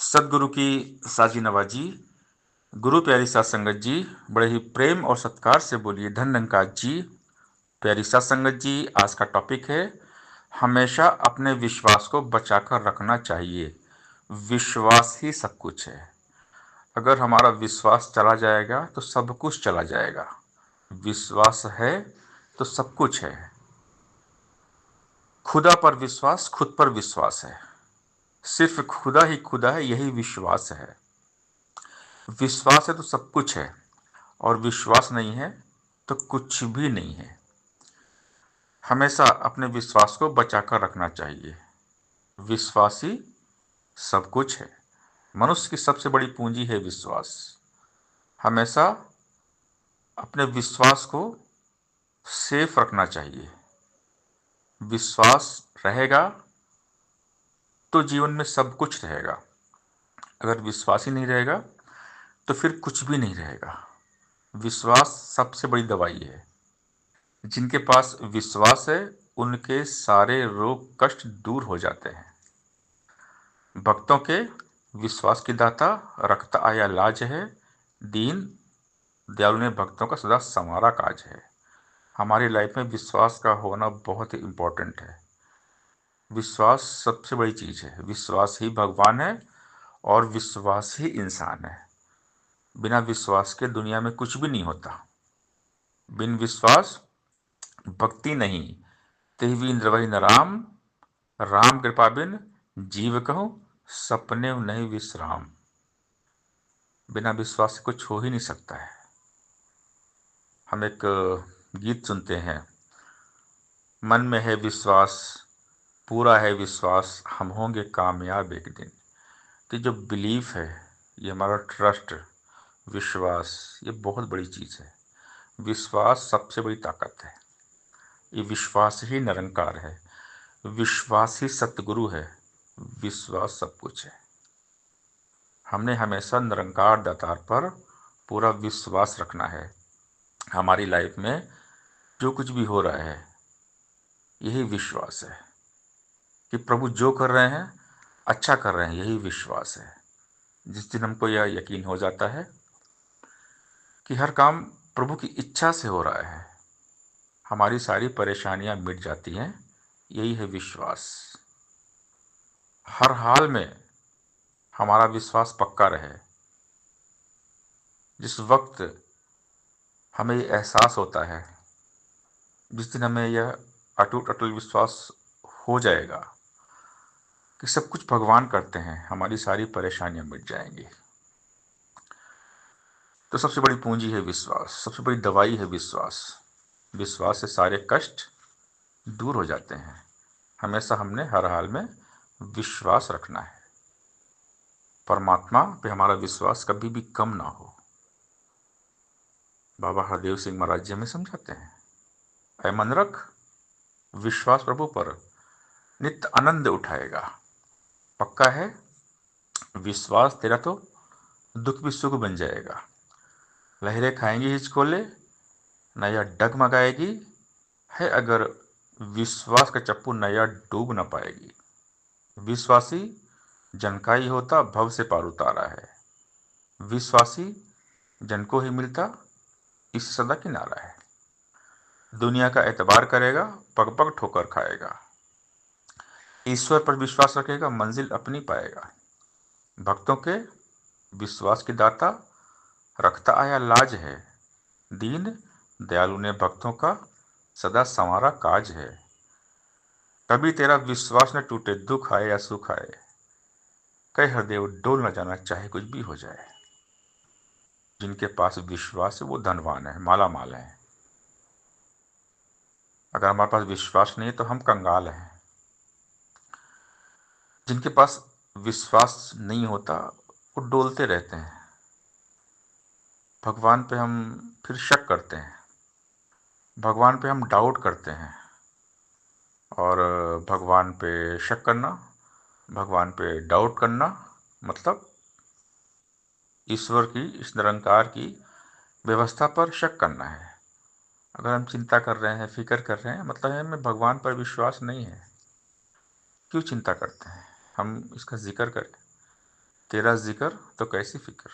सद्गुरु की साजी नवाजी, गुरु प्यारी सात संगत जी, बड़े ही प्रेम और सत्कार से बोलिए धन निरंकार जी। प्यारी सात संगत जी, आज का टॉपिक है हमेशा अपने विश्वास को बचाकर रखना चाहिए। विश्वास ही सब कुछ है। अगर हमारा विश्वास चला जाएगा तो सब कुछ चला जाएगा। विश्वास है तो सब कुछ है। खुदा पर विश्वास खुद पर विश्वास है। सिर्फ खुदा ही खुदा है, यही विश्वास है। विश्वास है तो सब कुछ है और विश्वास नहीं है तो कुछ भी नहीं है। हमेशा अपने विश्वास को बचाकर रखना चाहिए। विश्वास ही सब कुछ है। मनुष्य की सबसे बड़ी पूंजी है विश्वास। हमेशा अपने विश्वास को सेफ रखना चाहिए। विश्वास रहेगा तो जीवन में सब कुछ रहेगा। अगर विश्वास ही नहीं रहेगा तो फिर कुछ भी नहीं रहेगा। विश्वास सबसे बड़ी दवाई है। जिनके पास विश्वास है उनके सारे रोग कष्ट दूर हो जाते हैं। भक्तों के विश्वास की दाता, रखता आया लाज है। दीन दयालु ने भक्तों का सदा संवारा काज है। हमारी लाइफ में विश्वास का होना बहुत ही इम्पोर्टेंट है। विश्वास सबसे बड़ी चीज है। विश्वास ही भगवान है और विश्वास ही इंसान है। बिना विश्वास के दुनिया में कुछ भी नहीं होता। बिन विश्वास भक्ति नहीं। तेहवी द्रवहि न राम, राम कृपा बिन जीव कहूँ सपने नहीं विश्राम। बिना विश्वास के कुछ हो ही नहीं सकता है। हम एक गीत सुनते हैं, मन में है विश्वास, पूरा है विश्वास, हम होंगे कामयाब एक दिन। कि जो बिलीफ है, ये हमारा ट्रस्ट, विश्वास, ये बहुत बड़ी चीज़ है। विश्वास सबसे बड़ी ताकत है। ये विश्वास ही निरंकार है। विश्वास ही सतगुरु है। विश्वास सब कुछ है। हमने हमेशा निरंकार दातार पर पूरा विश्वास रखना है। हमारी लाइफ में जो कुछ भी हो रहा है, यही विश्वास है कि प्रभु जो कर रहे हैं अच्छा कर रहे हैं, यही विश्वास है। जिस दिन हमको यह यकीन हो जाता है कि हर काम प्रभु की इच्छा से हो रहा है, हमारी सारी परेशानियां मिट जाती हैं। यही है विश्वास। हर हाल में हमारा विश्वास पक्का रहे। जिस वक्त हमें ये एहसास होता है, जिस दिन हमें यह अटूट अटूट विश्वास हो जाएगा कि सब कुछ भगवान करते हैं, हमारी सारी परेशानियां मिट जाएंगी। तो सबसे बड़ी पूंजी है विश्वास, सबसे बड़ी दवाई है विश्वास। विश्वास से सारे कष्ट दूर हो जाते हैं। हमेशा हमने हर हाल में विश्वास रखना है। परमात्मा पे हमारा विश्वास कभी भी कम ना हो। बाबा हरदेव सिंह महाराज जी हमें समझाते हैं, ऐ मन रख विश्वास प्रभु पर, नित्य आनंद उठाएगा। पक्का है विश्वास तेरा तो दुख भी सुख बन जाएगा। लहरें खाएंगी हिचकोले, नैया डगमगाएगी, है अगर विश्वास का चप्पू नैया डूब न पाएगी। विश्वासी जन का ही होता भव से पार उतारा है। विश्वासी जन को ही मिलता इस सदा किनारा है। दुनिया का एतबार करेगा, पग पग ठोकर खाएगा। ईश्वर पर विश्वास रखेगा, मंजिल अपनी पाएगा। भक्तों के विश्वास की दाता, रखता आया लाज है। दीन दयालु ने भक्तों का सदा संवारा काज है। कभी तेरा विश्वास न टूटे, दुख आए या सुख आए, कह हरदेव डोल न जाना चाहे कुछ भी हो जाए। जिनके पास विश्वास है वो धनवान है, माला माल है। अगर हमारे पास विश्वास नहीं है तो हम कंगाल हैं। जिनके पास विश्वास नहीं होता वो डोलते रहते हैं। भगवान पे हम फिर शक करते हैं, भगवान पे हम डाउट करते हैं। और भगवान पे शक करना, भगवान पे डाउट करना, मतलब ईश्वर की, इस निरंकार की व्यवस्था पर शक करना है। अगर हम चिंता कर रहे हैं, फिक्र कर रहे हैं, मतलब है हमें भगवान पर विश्वास नहीं है। क्यों चिंता करते हैं? हम इसका जिक्र करें। तेरा जिक्र तो कैसी फिक्र,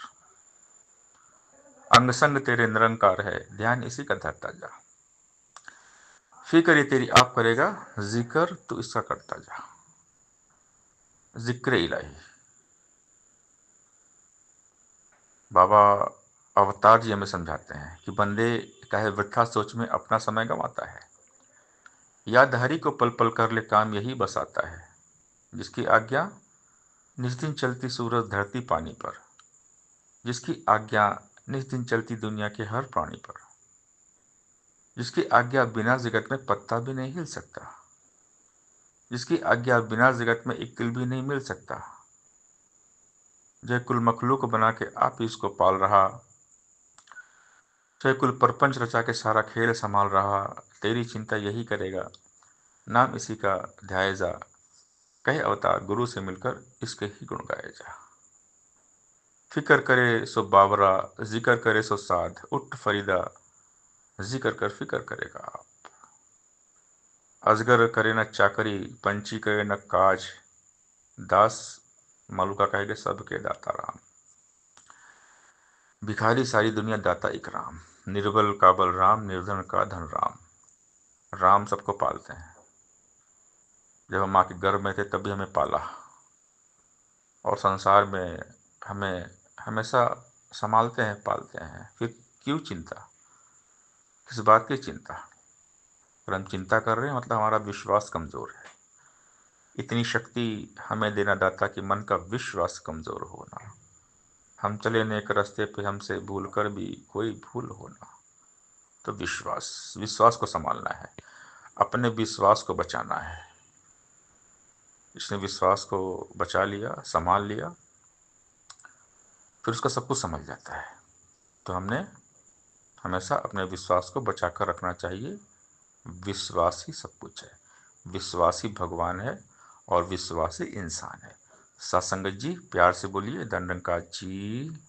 अंग संग तेरे निरंकार है, ध्यान इसी का धरता जा। फिक्र ये तेरी आप करेगा, जिक्र तू इसका करता जा। जिक्र इलाही। बाबा अवतार जी हमें समझाते हैं कि बंदे काहे वृथा सोच में अपना समय गंवाता है, याद हरि को पल पल कर ले काम यही बस आता है। जिसकी आज्ञा निज दिन चलती सूरज धरती पानी पर, जिसकी आज्ञा निज दिन चलती दुनिया के हर प्राणी पर, जिसकी आज्ञा बिना जगत में पत्ता भी नहीं हिल सकता, जिसकी आज्ञा बिना जगत में एक तिल भी नहीं मिल सकता, जय कुल मखलूक बना के आप ही इसको पाल रहा, जय कुल परपंच रचा के सारा खेल संभाल रहा, तेरी चिंता यही करेगा, नाम इसी का ध्याय जा। कहे अवतार गुरु से मिलकर इसके ही गुण गाए जा। फिक्र करे सो बावरा, जिक्र करे सो साध, उठ फरीदा, जिक्र कर फिक्र करेगा आप। अजगर करे न चाकरी, पंछी करे न काज, दास मालूका कहेगे सबके दाता राम। भिखारी सारी दुनिया दाता एक राम, निर्बल का बल राम, निर्धन का धन राम। राम सबको पालते हैं। जब हम माँ के गर्भ में थे तभी हमें पाला, और संसार में हमें हमेशा संभालते हैं, पालते हैं। फिर क्यों चिंता, किस बात की चिंता? अगर हम चिंता कर रहे हैं मतलब हमारा विश्वास कमजोर है। इतनी शक्ति हमें देना दाता कि मन का विश्वास कमजोर होना। हम चले नेक रास्ते पे, हमसे भूल कर भी कोई भूल होना। तो विश्वास, विश्वास को संभालना है, अपने विश्वास को बचाना है। इसने विश्वास को बचा लिया, संभाल लिया, फिर उसका सब कुछ समझ जाता है। तो हमने हमेशा अपने विश्वास को बचा कर रखना चाहिए। विश्वास ही सब कुछ है, विश्वासी भगवान है और विश्वासी इंसान है। सत्संगत जी प्यार से बोलिए, दंडंका जी।